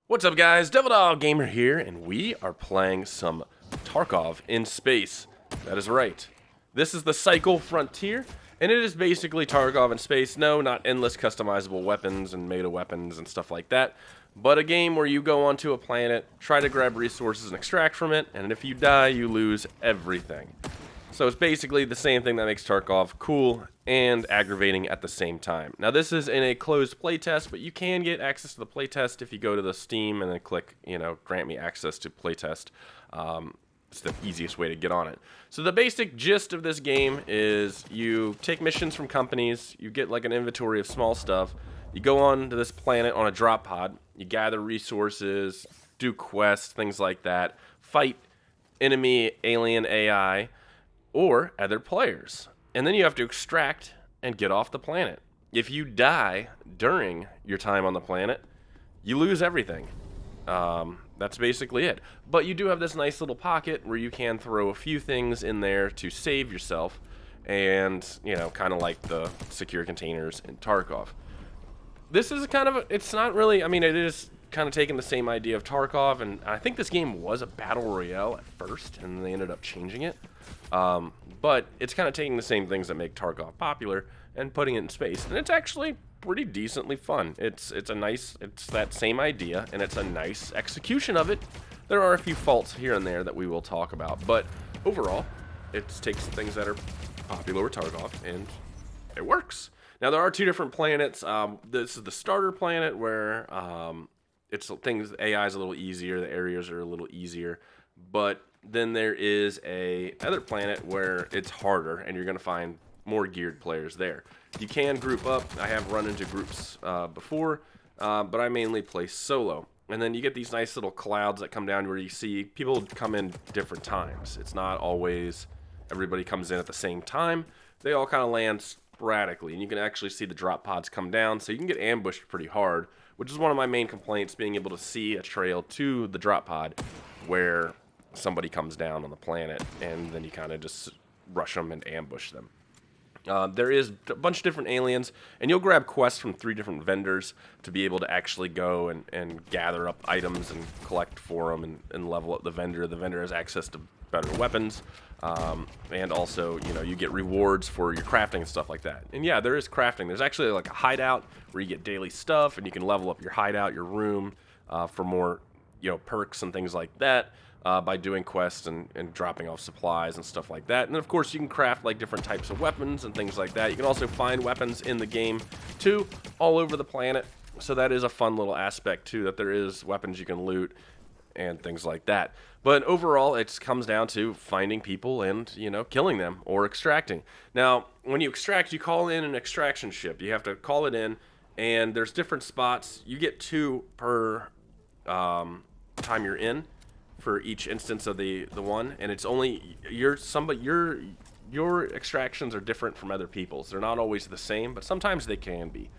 What's up, guys? TheDevildogGamer here, and we are playing some Tarkov in space. That is right. This is the Cycle Frontier, and it is basically Tarkov in space. No, not endless customizable weapons and meta weapons and stuff like that, but a game where you go onto a planet, try to grab resources and extract from it, and if you die, you lose everything. So it's basically the same thing that makes Tarkov cool and aggravating at the same time. Now this is in a closed playtest, but you can get access to the playtest if you go to the Steam and then click, grant me access to playtest. It's the easiest way to get on it. So the basic gist of this game is you take missions from companies, you get like an inventory of small stuff, you go on to this planet on a drop pod, you gather resources, do quests, things like that, fight enemy alien AI, or other players. And then you have to extract and get off the planet. If you die during your time on the planet, you lose everything. That's basically it. But you do have this nice little pocket where you can throw a few things in there to save yourself, and, kind of like the secure containers in Tarkov. This is it's not really, it is kind of taking the same idea of Tarkov, and I think this game was a battle royale at first, and they ended up changing it. But it's kind of taking the same things that make Tarkov popular and putting it in space, and it's actually pretty decently fun. It's that same idea, and it's a nice execution of it. There are a few faults here and there that we will talk about, but overall, it takes things that are popular with Tarkov, and it works. Now, there are two different planets. This is the starter planet where AI is a little easier, the areas are a little easier, but then there is another planet where it's harder, and you're going to find more geared players there. You can group up. I have run into groups before, but I mainly play solo. And then you get these nice little clouds that come down where you see people come in different times. It's not always everybody comes in at the same time. They all kind of land sporadically, and you can actually see the drop pods come down, so you can get ambushed pretty hard, which is one of my main complaints, being able to see a trail to the drop pod where somebody comes down on the planet, and then you kind of just rush them and ambush them. There is a bunch of different aliens, and you'll grab quests from 3 different vendors to be able to actually go and gather up items and collect for them and level up the vendor. The vendor has access to better weapons, and also, you get rewards for your crafting and stuff like that. And yeah, there is crafting. There's actually like a hideout where you get daily stuff, and you can level up your hideout, your room, for more, perks and things like that. By doing quests and dropping off supplies and stuff like that. And of course, you can craft like different types of weapons and things like that. You can also find weapons in the game too, all over the planet. So that is a fun little aspect too, that there is weapons you can loot and things like that. But overall, it comes down to finding people and, killing them or extracting. Now, when you extract, you call in an extraction ship. You have to call it in, and there's different spots. You get 2 per time you're in, for each instance of the one, and it's only your extractions are different from other people's. They're not always the same, but sometimes they can be.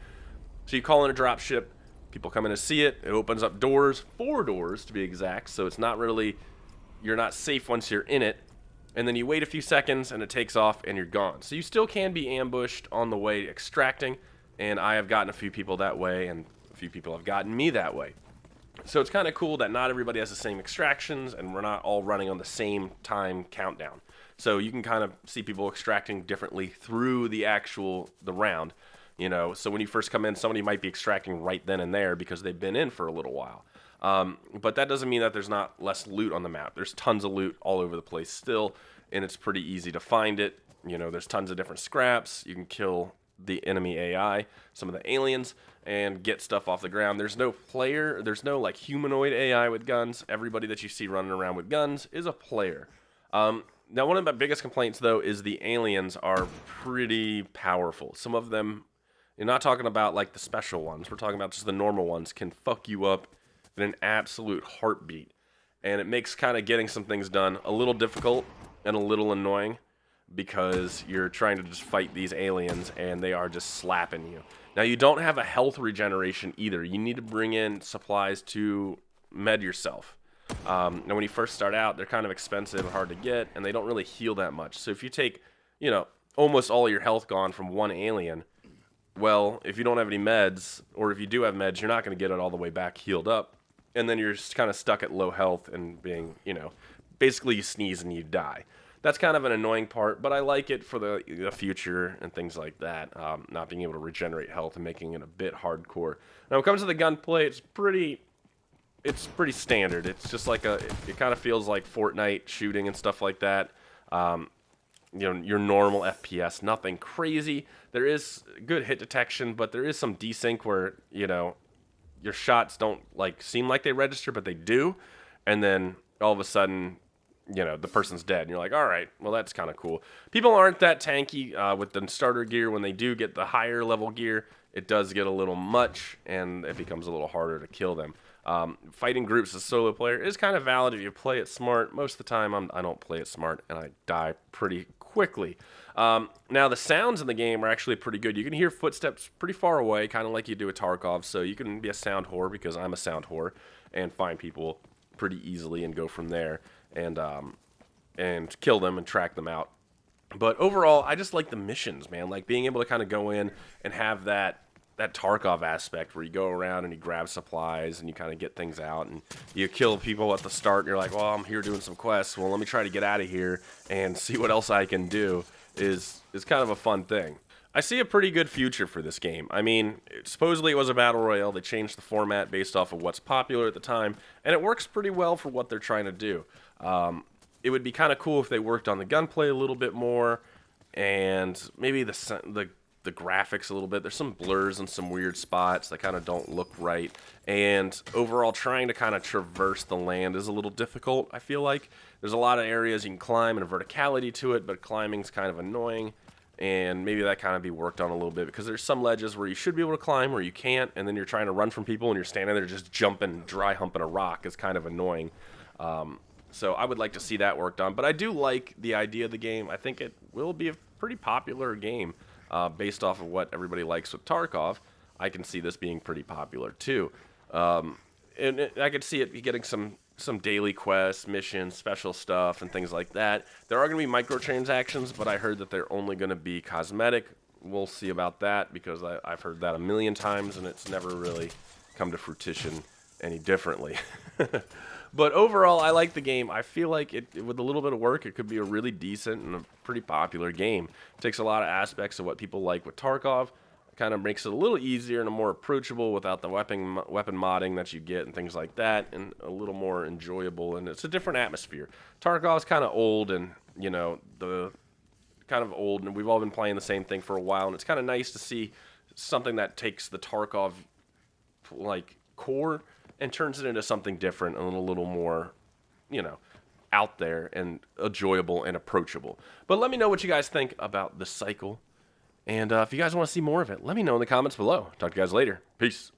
So you call in a drop ship, people come in to see it. It opens up doors, 4 doors to be exact. So it's not really, you're not safe once you're in it, and then you wait a few seconds and it takes off and you're gone. So you still can be ambushed on the way extracting, and I have gotten a few people that way, and a few people have gotten me that way. So it's kind of cool that not everybody has the same extractions, and we're not all running on the same time countdown. So you can kind of see people extracting differently through the round, So when you first come in, somebody might be extracting right then and there because they've been in for a little while. But that doesn't mean that there's not less loot on the map. There's tons of loot all over the place still, and it's pretty easy to find it. There's tons of different scraps. You can kill the enemy AI, some of the aliens, and get stuff off the ground. There's no like humanoid AI with guns. Everybody that you see running around with guns is a player. Now, one of my biggest complaints, though, is the aliens are pretty powerful. Some of them, you're not talking about like the special ones. We're talking about just the normal ones, can fuck you up in an absolute heartbeat. And it makes kind of getting some things done a little difficult and a little annoying, because you're trying to just fight these aliens and they are just slapping you. Now, you don't have a health regeneration either. You need to bring in supplies to med yourself. Now, when you first start out, they're kind of expensive and hard to get, and they don't really heal that much. So if you take, almost all your health gone from one alien, well, if you don't have any meds, or if you do have meds, you're not going to get it all the way back healed up. and then you're just kind of stuck at low health and being, you know, basically you sneeze and you die. That's kind of an annoying part, but I like it for the future and things like that, not being able to regenerate health and making it a bit hardcore. Now, when it comes to the gunplay, it's pretty standard. It's just like it kind of feels like Fortnite shooting and stuff like that. You know, your normal FPS, nothing crazy. There is good hit detection, but there is some desync where, you know, your shots don't like seem like they register, but they do. And then all of a sudden, you know, the person's dead. And you're like, all right, well, that's kind of cool. People aren't that tanky with the starter gear. When they do get the higher level gear, it does get a little much, and it becomes a little harder to kill them. Fighting groups as a solo player is kind of valid if you play it smart. Most of the time, I don't play it smart, and I die pretty quickly. Now, the sounds in the game are actually pretty good. You can hear footsteps pretty far away, kind of like you do with Tarkov, so you can be a sound whore, because I'm a sound whore, and find people pretty easily and go from there and kill them and track them out. But overall, I just like the missions, man. Like being able to kind of go in and have that Tarkov aspect where you go around and you grab supplies and you kind of get things out and you kill people at the start and you're like, well, I'm here doing some quests. Well, let me try to get out of here and see what else I can do is kind of a fun thing. I see a pretty good future for this game. I mean, supposedly it was a battle royale. They changed the format based off of what's popular at the time, and it works pretty well for what they're trying to do. It would be kind of cool if they worked on the gunplay a little bit more, and maybe the graphics a little bit. There's some blurs and some weird spots that kind of don't look right, and overall trying to kind of traverse the land is a little difficult, I feel like. There's a lot of areas you can climb and a verticality to it, but climbing's kind of annoying, and maybe that kind of be worked on a little bit, because there's some ledges where you should be able to climb where you can't, and then you're trying to run from people and you're standing there just jumping, dry humping a rock. Is kind of annoying. So I would like to see that worked on, but I do like the idea of the game. I think it will be a pretty popular game based off of what everybody likes with Tarkov. I can see this being pretty popular too, and I could see it getting some daily quests, missions, special stuff, and things like that. There are going to be microtransactions, but I heard that they're only going to be cosmetic. We'll see about that, because I've heard that a million times, and it's never really come to fruition any differently. But overall, I like the game. I feel like with a little bit of work, it could be a really decent and a pretty popular game. It takes a lot of aspects of what people like with Tarkov, kind of makes it a little easier and more approachable without the weapon modding that you get and things like that, and a little more enjoyable, and it's a different atmosphere. Tarkov's kind of old, and, you know, and we've all been playing the same thing for a while, and it's kind of nice to see something that takes the Tarkov, like, core and turns it into something different and a little more, you know, out there and enjoyable and approachable. But let me know what you guys think about the cycle. And if you guys want to see more of it, let me know in the comments below. Talk to you guys later. Peace.